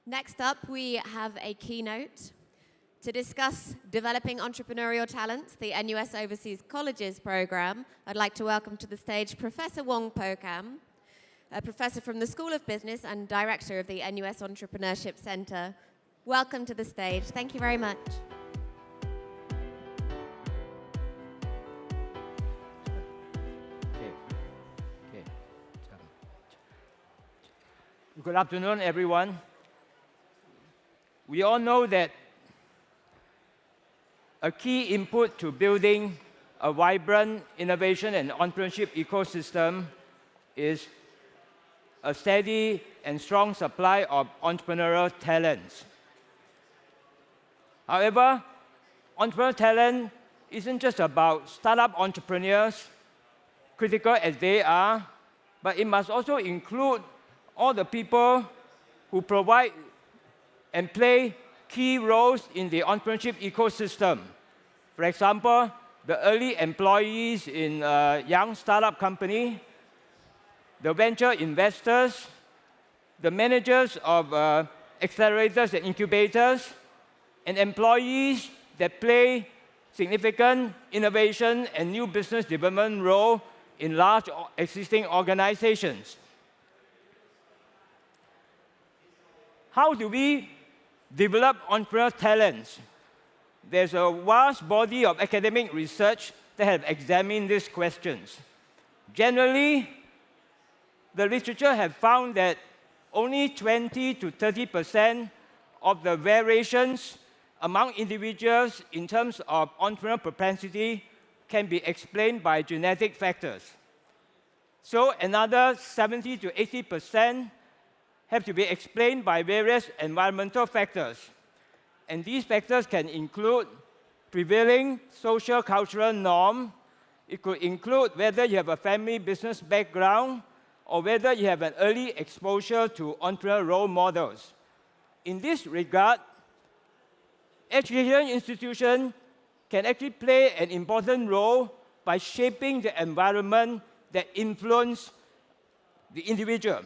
Next up, we have a keynote to discuss developing entrepreneurial talents, the NUS Overseas Colleges program. I'd like to welcome to the stage Professor Wong Poh Kam, a professor from the School of Business and director of the NUS Entrepreneurship Centre. Welcome to the stage. Thank you very much. Good afternoon, everyone. We all know that a key input to building a vibrant innovation and entrepreneurship ecosystem is a steady and strong supply of entrepreneurial talents. However, entrepreneurial talent isn't just about startup entrepreneurs, critical as they are, but it must also include all the people who provide and play key roles in the entrepreneurship ecosystem. For example, the early employees in a young startup company, the venture investors, the managers of accelerators and incubators, and employees that play significant innovation and new business development role in large existing organizations. How do we develop entrepreneurial talents? There's a vast body of academic research that have examined these questions. Generally, the literature has found that only 20 to 30% of the variations among individuals in terms of entrepreneurial propensity can be explained by genetic factors. So another 70 to 80% have to be explained by various environmental factors. And these factors can include prevailing social cultural norm. It could include whether you have a family business background or whether you have an early exposure to entrepreneurial role models. In this regard, education institutions can actually play an important role by shaping the environment that influences the individual.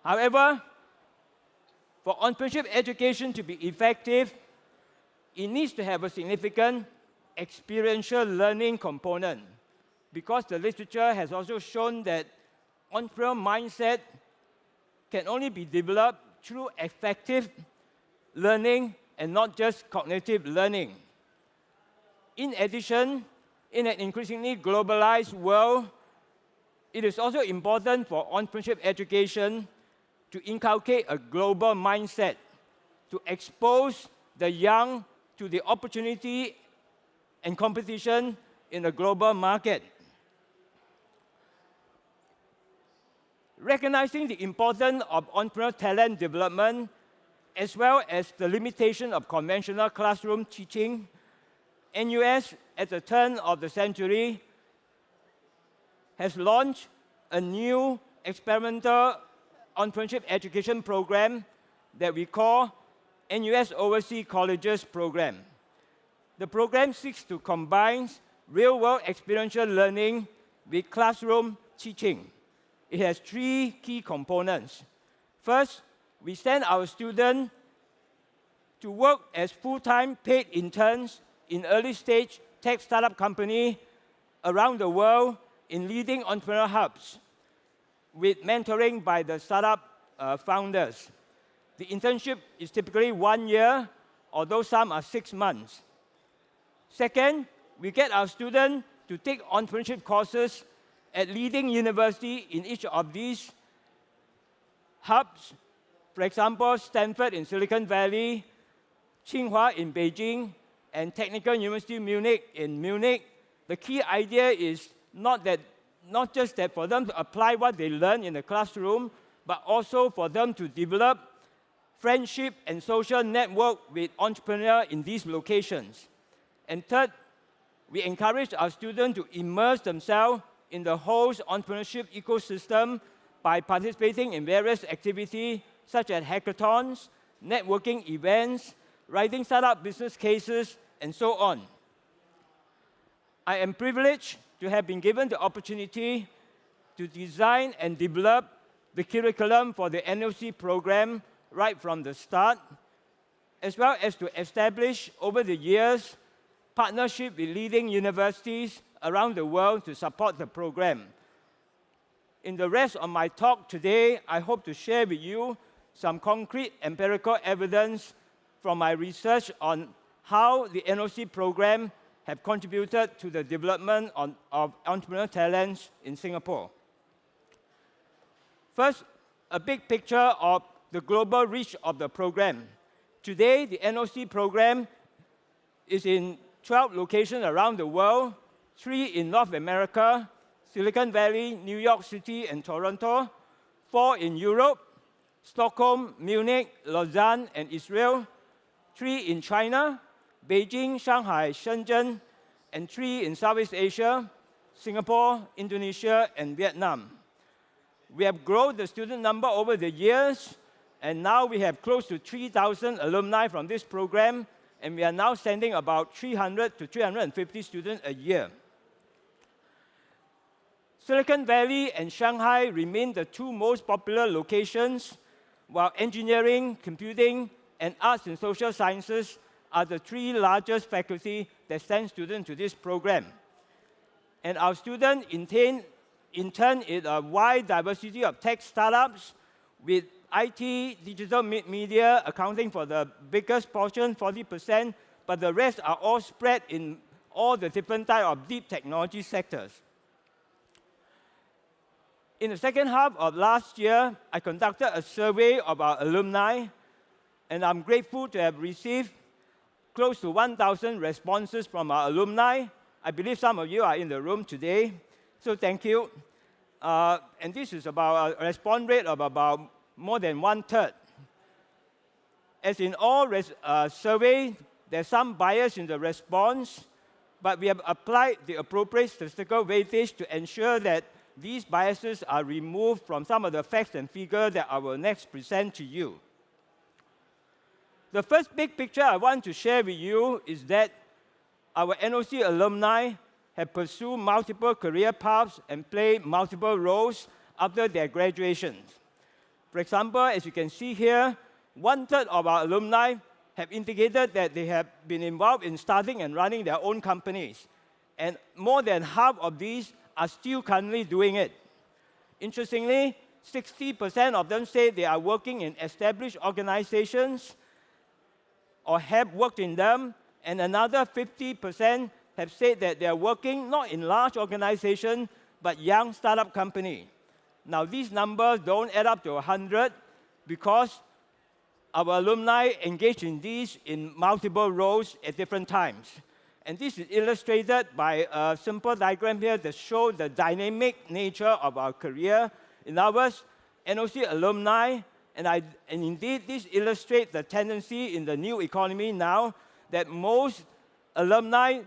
However, for entrepreneurship education to be effective, it needs to have a significant experiential learning component, because the literature has also shown that entrepreneurial mindset can only be developed through effective learning and not just cognitive learning. In addition, in an increasingly globalized world, it is also important for entrepreneurship education to inculcate a global mindset, to expose the young to the opportunity and competition in the global market. Recognizing the importance of entrepreneurial talent development, as well as the limitation of conventional classroom teaching, NUS, at the turn of the century, has launched a new experimental entrepreneurship education program that we call NUS Overseas Colleges program. The program seeks to combine real-world experiential learning with classroom teaching. It has three key components. First, we send our students to work as full-time paid interns in early-stage tech startup companies around the world in leading entrepreneurial hubs, with mentoring by the startup founders. The internship is typically 1 year, although some are 6 months. Second, we get our students to take entrepreneurship courses at leading universities in each of these hubs. For example, Stanford in Silicon Valley, Tsinghua in Beijing, and Technical University Munich in Munich. The key idea is not just that for them to apply what they learn in the classroom, but also for them to develop friendship and social network with entrepreneurs in these locations. And third, we encourage our students to immerse themselves in the whole entrepreneurship ecosystem by participating in various activities such as hackathons, networking events, writing startup business cases, and so on. I am privileged to have been given the opportunity to design and develop the curriculum for the NOC program right from the start, as well as to establish over the years partnership with leading universities around the world to support the program. In the rest of my talk today, I hope to share with you some concrete empirical evidence from my research on how the NOC program have contributed to the development of entrepreneurial talents in Singapore. First, a big picture of the global reach of the program. Today, the NOC program is in 12 locations around the world, 3 in North America, Silicon Valley, New York City, and Toronto, 4 in Europe, Stockholm, Munich, Lausanne, and Israel, 3 in China, Beijing, Shanghai, Shenzhen, and 3 in Southeast Asia, Singapore, Indonesia, and Vietnam. We have grown the student number over the years, and now we have close to 3,000 alumni from this program, and we are now sending about 300 to 350 students a year. Silicon Valley and Shanghai remain the 2 most popular locations, while engineering, computing, and arts and social sciences are the 3 largest faculty that send students to this program. And our students, in turn, is a wide diversity of tech startups, with IT, digital media accounting for the biggest portion, 40%, but the rest are all spread in all the different types of deep technology sectors. In the second half of last year, I conducted a survey of our alumni, and I'm grateful to have received close to 1,000 responses from our alumni. I believe some of you are in the room today, so thank you. And this is about a response rate of about more than 1/3. As in all surveys, there's some bias in the response, but we have applied the appropriate statistical weightage to ensure that these biases are removed from some of the facts and figures that I will next present to you. The first big picture I want to share with you is that our NOC alumni have pursued multiple career paths and played multiple roles after their graduations. For example, as you can see here, 1/3 of our alumni have indicated that they have been involved in starting and running their own companies. And more than half of these are still currently doing it. Interestingly, 60% of them say they are working in established organizations or have worked in them, and another 50% have said that they are working not in large organizations, but young startup companies. Now, these numbers don't add up to 100 because our alumni engage in these in multiple roles at different times. And this is illustrated by a simple diagram here that shows the dynamic nature of our career. In other words, NOC alumni, and indeed this illustrates the tendency in the new economy now that most alumni,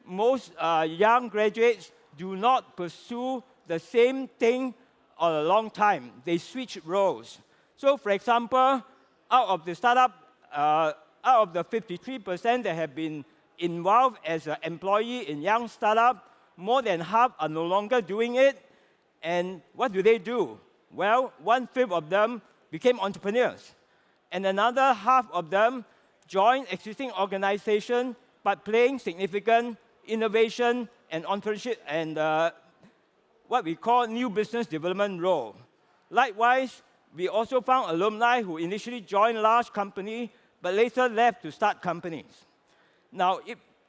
most young graduates do not pursue the same thing for a long time. They switch roles. So for example, out of the startup, out of the 53% that have been involved as an employee in young startup, more than half are no longer doing it. And what do? Well, 1/5 of them became entrepreneurs. And another half of them joined existing organizations, but playing significant innovation and entrepreneurship and what we call new business development role. Likewise, we also found alumni who initially joined large companies, but later left to start companies. Now,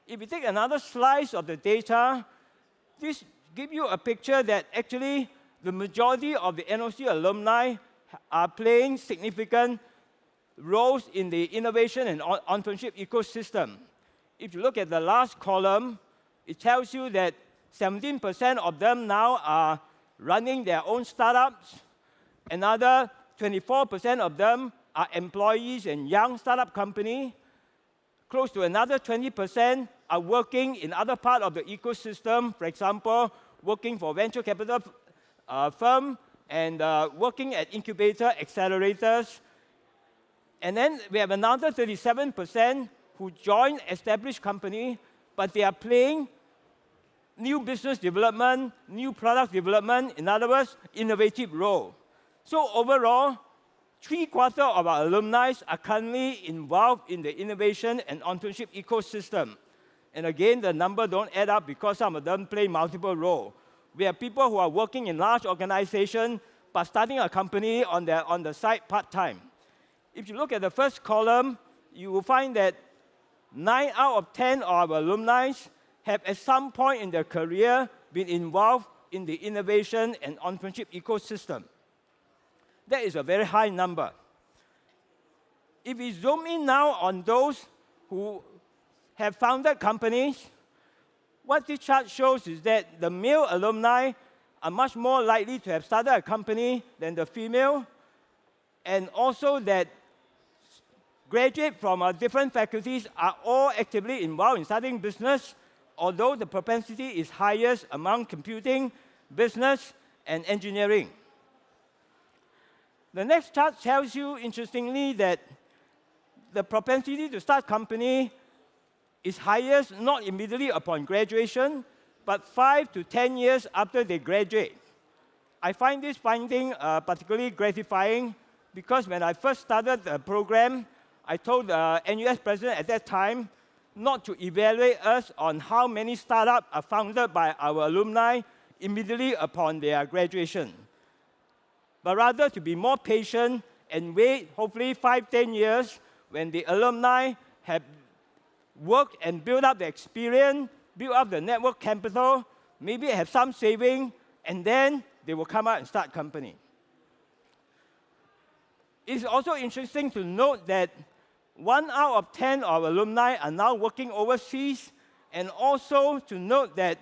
if we take another slice of the data, this gives you a picture that actually the majority of the NOC alumni are playing significant roles in the innovation and entrepreneurship ecosystem. If you look at the last column, it tells you that 17% of them now are running their own startups. Another 24% of them are employees in young startup companies. Close to another 20% are working in other parts of the ecosystem, for example, working for venture capital firm and working at incubator accelerators. And then we have another 37% who join established companies, but they are playing new business development, new product development, in other words, innovative role. So overall, 3/4 of our alumni are currently involved in the innovation and entrepreneurship ecosystem. And again, the numbers don't add up because some of them play multiple roles. We have people who are working in large organizations, but starting a company on the side part-time. If you look at the first column, you will find that 9 out of 10 of our alumni have at some point in their career been involved in the innovation and entrepreneurship ecosystem. That is a very high number. If we zoom in now on those who have founded companies, what this chart shows is that the male alumni are much more likely to have started a company than the female, and also that graduates from different faculties are all actively involved in starting business, although the propensity is highest among computing, business, and engineering. The next chart tells you, interestingly, that the propensity to start company is highest not immediately upon graduation, but 5 to 10 years after they graduate. I find this finding particularly gratifying because when I first started the program, I told the NUS president at that time not to evaluate us on how many startups are founded by our alumni immediately upon their graduation, but rather to be more patient and wait, hopefully 5, 10 years, when the alumni have worked and built up the experience, build up the network capital, maybe have some saving, and then they will come out and start company. It's also interesting to note that 1 out of 10 of alumni are now working overseas, and also to note that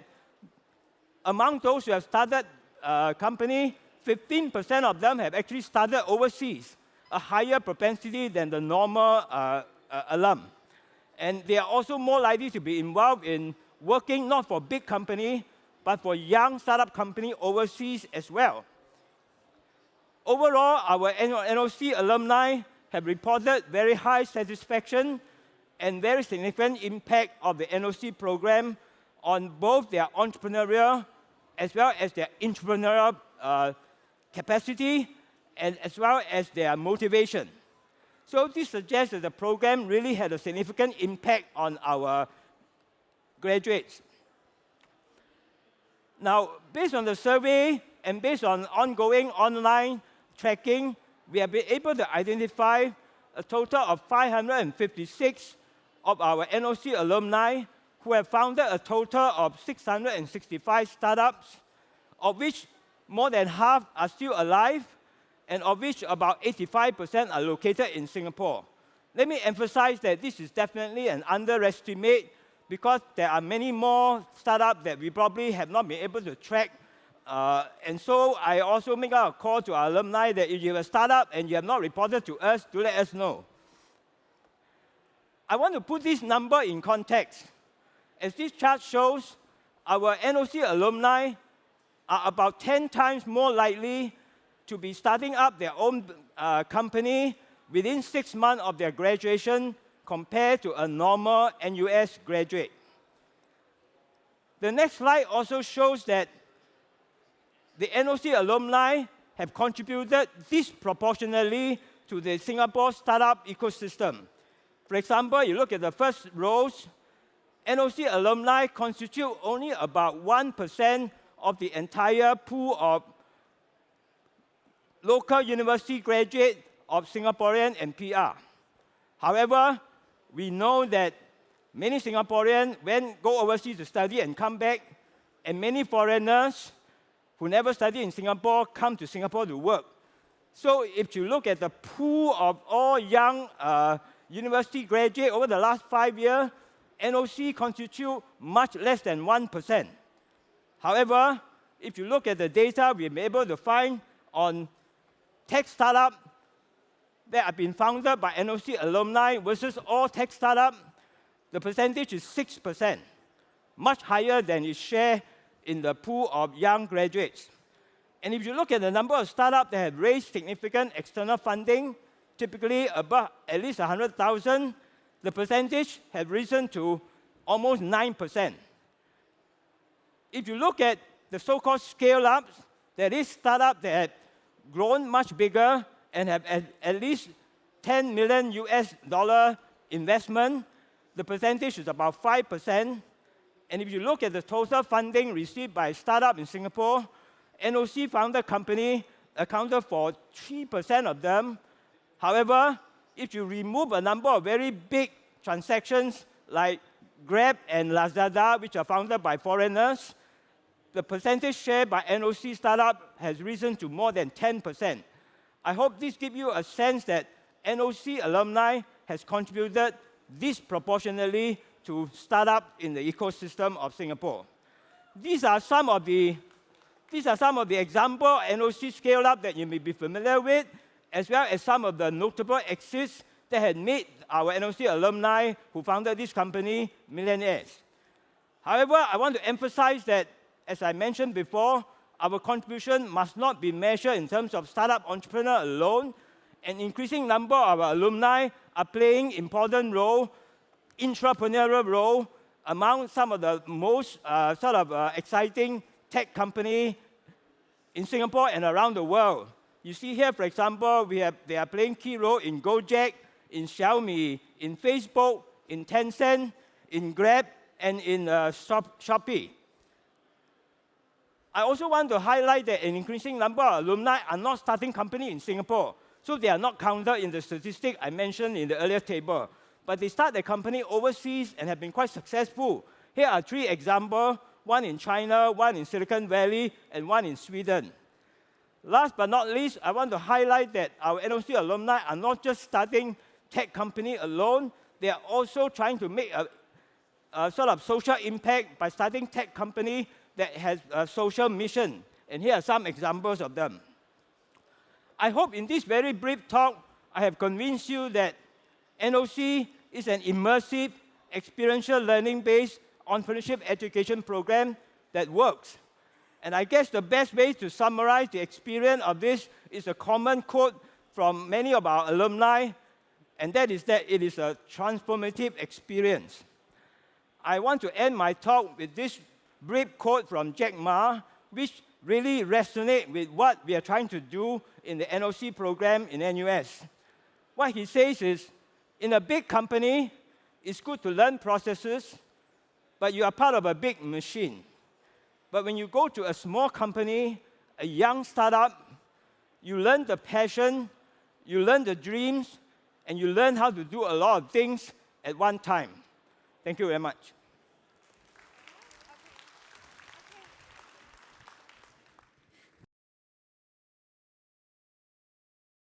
among those who have started a company, 15% of them have actually started overseas, a higher propensity than the normal alum. And they are also more likely to be involved in working not for big company, but for young startup company overseas as well. Overall, our NOC alumni have reported very high satisfaction and very significant impact of the NOC program on both their entrepreneurial as well as their entrepreneurial capacity and as well as their motivation. So this suggests that the program really had a significant impact on our graduates. Now, based on the survey and based on ongoing online tracking, we have been able to identify a total of 556 of our NOC alumni who have founded a total of 665 startups, of which more than half are still alive, and of which about 85% are located in Singapore. Let me emphasize that this is definitely an underestimate because there are many more startups that we probably have not been able to track. And so I also make out a call to our alumni that if you have a startup and you have not reported to us, do let us know. I want to put this number in context. As this chart shows, our NOC alumni are about 10 times more likely to be starting up their own company within 6 months of their graduation compared to a normal NUS graduate. The next slide also shows that the NOC alumni have contributed disproportionately to the Singapore startup ecosystem. For example, you look at the first rows, NOC alumni constitute only about 1% of the entire pool of local university graduates of Singaporean and PR. However, we know that many Singaporeans go overseas to study and come back, and many foreigners who never studied in Singapore come to Singapore to work. So if you look at the pool of all young university graduates over the last 5 years, NOC constitute much less than 1%. However, if you look at the data we've been able to find on tech startups that have been founded by NOC alumni versus all tech startups, the percentage is 6%, much higher than its share in the pool of young graduates. And if you look at the number of startups that have raised significant external funding, typically above at least 100,000, the percentage has risen to almost 9%. If you look at the so-called scale-ups, that is startups that have grown much bigger and have at least 10 million US dollar investment, the percentage is about 5%. And if you look at the total funding received by startup in Singapore, NOC founded company accounted for 3% of them. However, if you remove a number of very big transactions like Grab and Lazada, which are founded by foreigners, the percentage share by NOC startup has risen to more than 10%. I hope this gives you a sense that NOC alumni has contributed disproportionately to startup in the ecosystem of Singapore. These are some of the examples NOC scaled up that you may be familiar with, as well as some of the notable exits that had made our NOC alumni who founded this company millionaires. However, I want to emphasize that, as I mentioned before, our contribution must not be measured in terms of startup entrepreneur alone. An increasing number of our alumni are playing important role, entrepreneurial role, among some of the most exciting tech company in Singapore and around the world. You see here, for example, they are playing key role in Gojek, in Xiaomi, in Facebook, in Tencent, in Grab, and in Shopee. I also want to highlight that an increasing number of alumni are not starting company in Singapore, so they are not counted in the statistic I mentioned in the earlier table. But they start their company overseas and have been quite successful. Here are 3 examples, one in China, one in Silicon Valley, and one in Sweden. Last but not least, I want to highlight that our NOC alumni are not just starting tech company alone, they are also trying to make a sort of social impact by starting tech company that has a social mission. And here are some examples of them. I hope in this very brief talk, I have convinced you that NOC is an immersive, experiential learning-based entrepreneurship education program that works. And I guess the best way to summarize the experience of this is a common quote from many of our alumni, and that is that it is a transformative experience. I want to end my talk with this brief quote from Jack Ma, which really resonates with what we are trying to do in the NOC program in NUS. What he says is, in a big company, it's good to learn processes, but you are part of a big machine. But when you go to a small company, a young startup, you learn the passion, you learn the dreams, and you learn how to do a lot of things at one time. Thank you very much.